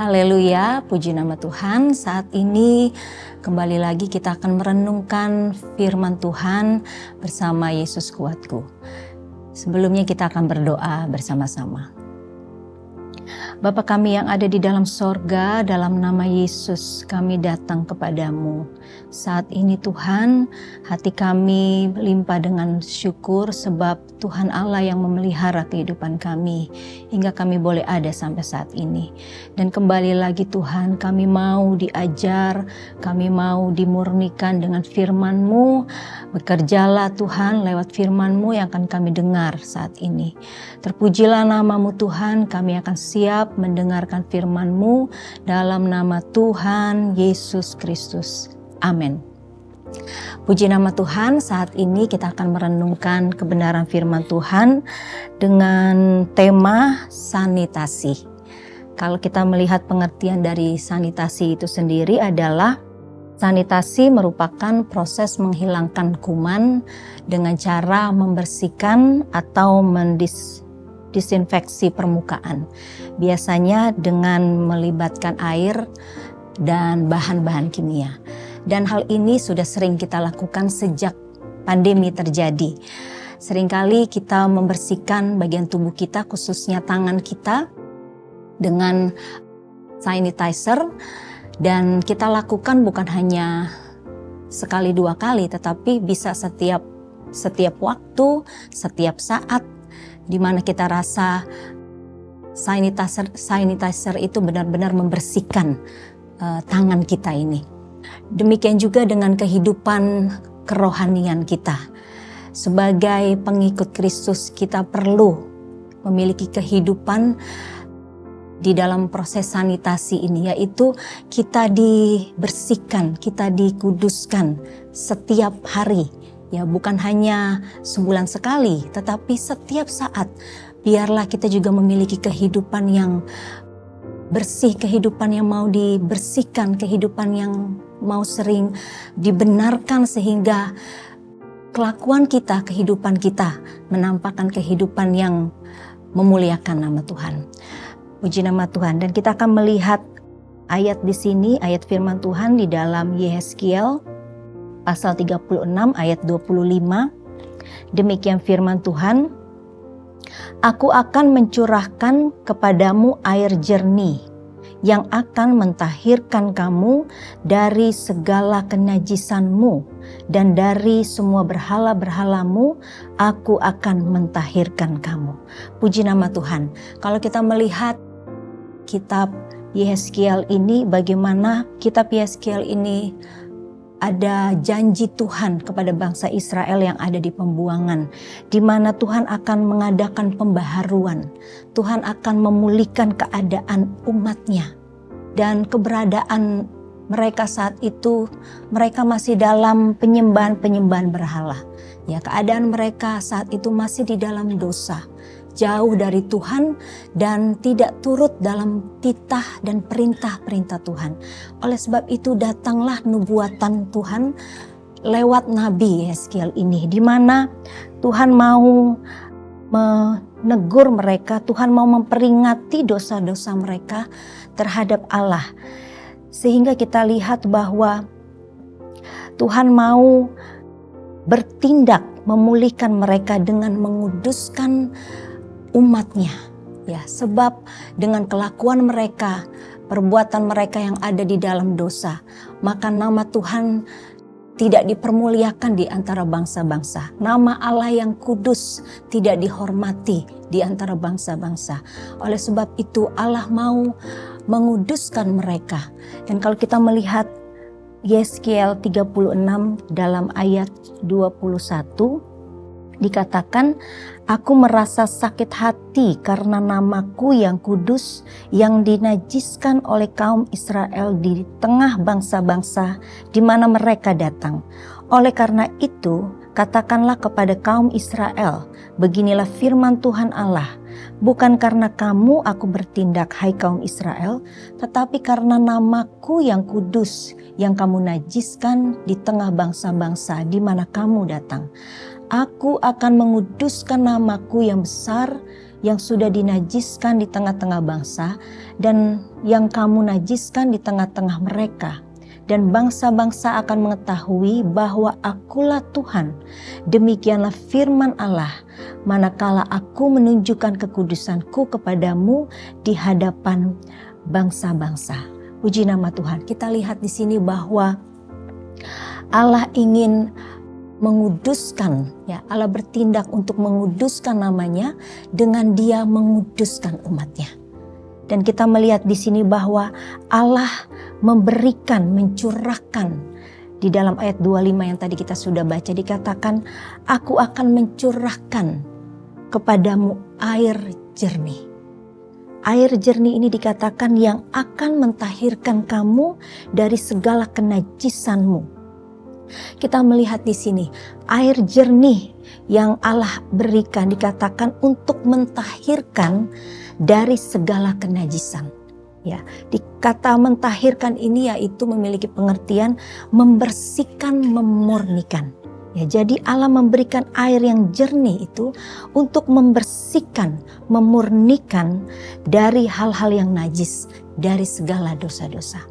Haleluya, puji nama Tuhan. Saat ini kembali lagi kita akan merenungkan firman Tuhan bersama Yesus Kuatku. Sebelumnya kita akan berdoa bersama-sama. Bapa kami yang ada di dalam sorga, dalam nama Yesus kami datang kepadamu. Saat ini Tuhan, hati kami limpah dengan syukur sebab Tuhan Allah yang memelihara kehidupan kami hingga kami boleh ada sampai saat ini. Dan kembali lagi Tuhan, kami mau diajar, kami mau dimurnikan dengan firman-Mu. Bekerjalah Tuhan lewat firman-Mu yang akan kami dengar saat ini. Terpujilah nama-Mu Tuhan, kami akan siap mendengarkan firman-Mu dalam nama Tuhan Yesus Kristus. Amin. Puji nama Tuhan, saat ini kita akan merenungkan kebenaran firman Tuhan dengan tema sanitasi. Kalau kita melihat pengertian dari sanitasi itu sendiri adalah sanitasi merupakan proses menghilangkan kuman dengan cara membersihkan atau disinfeksi permukaan. Biasanya dengan melibatkan air dan bahan-bahan kimia. Dan hal ini sudah sering kita lakukan sejak pandemi terjadi. Seringkali kita membersihkan bagian tubuh kita, khususnya tangan kita, dengan sanitizer. Dan kita lakukan bukan hanya sekali dua kali, tetapi bisa setiap waktu, setiap saat, di mana kita rasa sanitizer itu benar-benar membersihkan tangan kita ini. Demikian juga dengan kehidupan kerohanian kita. Sebagai pengikut Kristus, kita perlu memiliki kehidupan di dalam proses sanitasi ini, yaitu kita dibersihkan, kita dikuduskan setiap hari. Ya, bukan hanya sebulan sekali, tetapi setiap saat. Biarlah kita juga memiliki kehidupan yang bersih, kehidupan yang mau dibersihkan, kehidupan yang mau sering dibenarkan sehingga kelakuan kita, kehidupan kita menampakkan kehidupan yang memuliakan nama Tuhan. Puji nama Tuhan. Dan kita akan melihat ayat di sini, ayat firman Tuhan di dalam Yehezkiel pasal 36 ayat 25. Demikian firman Tuhan, Aku akan mencurahkan kepadamu air jernih yang akan mentahirkan kamu dari segala kenajisanmu, dan dari semua berhala-berhalamu aku akan mentahirkan kamu. Puji nama Tuhan. Kalau kita melihat kitab Yehezkiel ini, bagaimana kitab Yehezkiel ini ada janji Tuhan kepada bangsa Israel yang ada di pembuangan, di mana Tuhan akan mengadakan pembaharuan. Tuhan akan memulihkan keadaan umatnya. Dan keberadaan mereka saat itu, mereka masih dalam penyembahan berhala. Ya, keadaan mereka saat itu masih di dalam dosa, jauh dari Tuhan dan tidak turut dalam titah dan perintah-perintah Tuhan. Oleh sebab itu datanglah nubuatan Tuhan lewat Nabi Yehezkiel ini, di mana Tuhan mau menegur mereka, Tuhan mau memperingati dosa-dosa mereka terhadap Allah. Sehingga kita lihat bahwa Tuhan mau bertindak memulihkan mereka dengan menguduskan umatnya. Ya, sebab dengan kelakuan mereka, perbuatan mereka yang ada di dalam dosa, maka nama Tuhan tidak dipermuliakan di antara bangsa-bangsa. Nama Allah yang kudus tidak dihormati di antara bangsa-bangsa. Oleh sebab itu Allah mau menguduskan mereka. Dan kalau kita melihat Yehezkiel 36 dalam ayat 21, dikatakan, Aku merasa sakit hati karena namaku yang kudus yang dinajiskan oleh kaum Israel di tengah bangsa-bangsa di mana mereka datang. Oleh karena itu, katakanlah kepada kaum Israel, beginilah firman Tuhan Allah, bukan karena kamu aku bertindak, hai kaum Israel, tetapi karena namaku yang kudus yang kamu najiskan di tengah bangsa-bangsa di mana kamu datang. Aku akan menguduskan namaku yang besar, yang sudah dinajiskan di tengah-tengah bangsa, dan yang kamu najiskan di tengah-tengah mereka. Dan bangsa-bangsa akan mengetahui bahwa akulah Tuhan. Demikianlah firman Allah, manakala aku menunjukkan kekudusanku kepadamu di hadapan bangsa-bangsa. Puji nama Tuhan. Kita lihat di sini bahwa Allah ingin menguduskan, ya, Allah bertindak untuk menguduskan namanya dengan Dia menguduskan umatnya. Dan kita melihat di sini bahwa Allah memberikan, mencurahkan. Di dalam ayat 25 yang tadi kita sudah baca dikatakan, aku akan mencurahkan kepadamu air jernih. Air jernih ini dikatakan yang akan mentahirkan kamu dari segala kenajisanmu. Kita melihat di sini air jernih yang Allah berikan dikatakan untuk mentahirkan dari segala kenajisan. Ya, di kata mentahirkan ini yaitu memiliki pengertian membersihkan, memurnikan. Ya, jadi Allah memberikan air yang jernih itu untuk membersihkan, memurnikan dari hal-hal yang najis, dari segala dosa-dosa.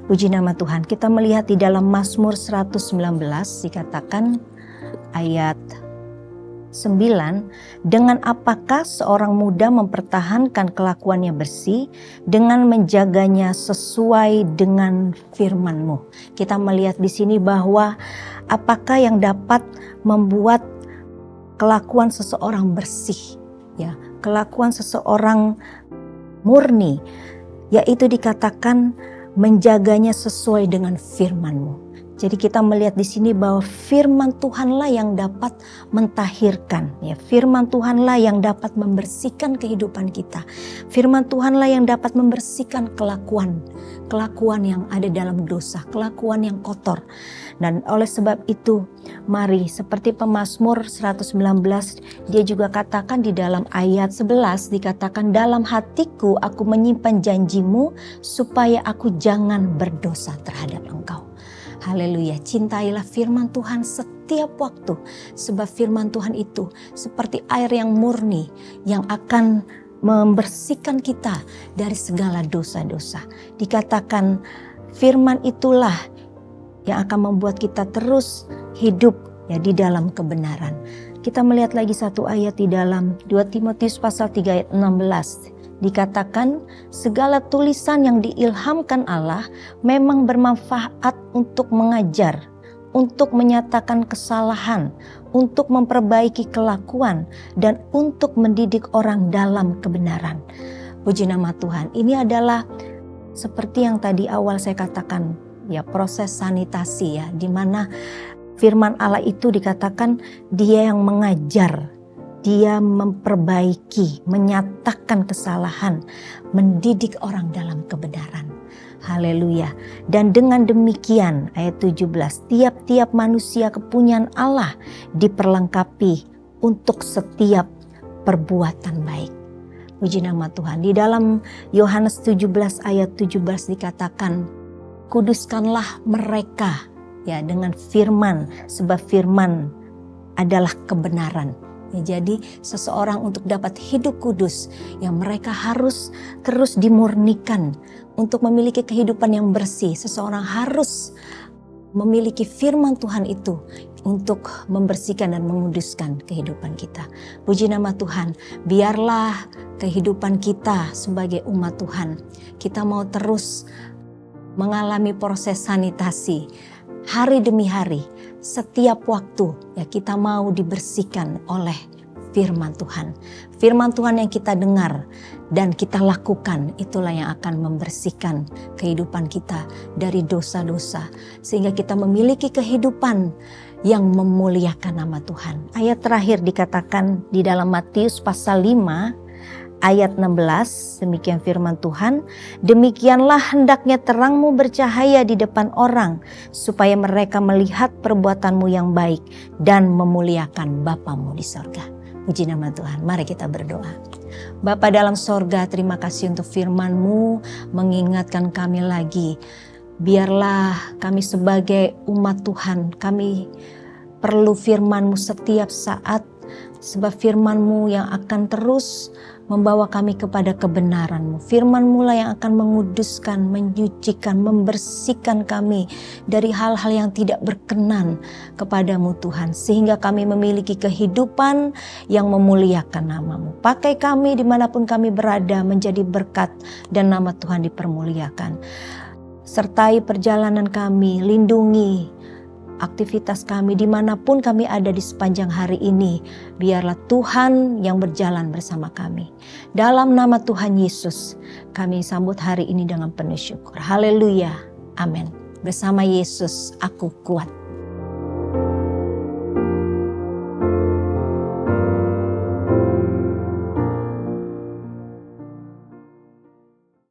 Puji nama Tuhan. Kita melihat di dalam Mazmur 119 dikatakan ayat 9, dengan apakah seorang muda mempertahankan kelakuannya bersih dengan menjaganya sesuai dengan firman-Mu. Kita melihat di sini bahwa apakah yang dapat membuat kelakuan seseorang bersih, ya, kelakuan seseorang murni, yaitu dikatakan menjaganya sesuai dengan firman-Mu. Jadi kita melihat di sini bahwa firman Tuhanlah yang dapat mentahirkan, ya, firman Tuhanlah yang dapat membersihkan kehidupan kita. Firman Tuhanlah yang dapat membersihkan kelakuan yang ada dalam dosa, kelakuan yang kotor. Dan oleh sebab itu, mari seperti pemazmur 119, dia juga katakan di dalam ayat 11 dikatakan, dalam hatiku aku menyimpan janjimu supaya aku jangan berdosa terhadap Engkau. Haleluya, cintailah firman Tuhan setiap waktu, sebab firman Tuhan itu seperti air yang murni yang akan membersihkan kita dari segala dosa-dosa. Dikatakan firman itulah yang akan membuat kita terus hidup, ya, di dalam kebenaran. Kita melihat lagi satu ayat di dalam 2 Timotius pasal 3 ayat 16. Dikatakan segala tulisan yang diilhamkan Allah memang bermanfaat untuk mengajar, untuk menyatakan kesalahan, untuk memperbaiki kelakuan, dan untuk mendidik orang dalam kebenaran. Puji nama Tuhan. Ini adalah seperti yang tadi awal saya katakan, ya, proses sanitasi, ya, di mana firman Allah itu dikatakan Dia yang mengajar, Dia memperbaiki, menyatakan kesalahan, mendidik orang dalam kebenaran. Haleluya. Dan dengan demikian ayat 17, tiap-tiap manusia kepunyaan Allah diperlengkapi untuk setiap perbuatan baik. Puji nama Tuhan. Di dalam Yohanes 17 ayat 17 dikatakan, kuduskanlah mereka, ya, dengan firman, sebab firman adalah kebenaran. Ya, jadi seseorang untuk dapat hidup kudus, ya, mereka harus terus dimurnikan. Untuk memiliki kehidupan yang bersih, seseorang harus memiliki firman Tuhan itu untuk membersihkan dan menguduskan kehidupan kita. Puji nama Tuhan, biarlah kehidupan kita sebagai umat Tuhan, kita mau terus mengalami proses sanitasi hari demi hari. Setiap waktu, ya, kita mau dibersihkan oleh firman Tuhan. Firman Tuhan yang kita dengar dan kita lakukan, itulah yang akan membersihkan kehidupan kita dari dosa-dosa. Sehingga kita memiliki kehidupan yang memuliakan nama Tuhan. Ayat terakhir dikatakan di dalam Matius pasal 5 ayat 16, demikian firman Tuhan, demikianlah hendaknya terangmu bercahaya di depan orang, supaya mereka melihat perbuatanmu yang baik dan memuliakan Bapamu di sorga. Puji nama Tuhan, mari kita berdoa. Bapa dalam sorga, terima kasih untuk firman-Mu mengingatkan kami lagi. Biarlah kami sebagai umat Tuhan, kami perlu firman-Mu setiap saat, sebab firman-Mu yang akan terus membawa kami kepada kebenaran-Mu. Firman-Mu lah yang akan menguduskan, menyucikan, membersihkan kami dari hal-hal yang tidak berkenan kepadamu Tuhan. Sehingga kami memiliki kehidupan yang memuliakan nama-Mu. Pakai kami dimanapun kami berada menjadi berkat dan nama Tuhan dipermuliakan. Sertai perjalanan kami, lindungi aktivitas kami dimanapun kami ada di sepanjang hari ini. Biarlah Tuhan yang berjalan bersama kami. Dalam nama Tuhan Yesus, kami sambut hari ini dengan penuh syukur. Haleluya. Amin. Bersama Yesus, aku kuat.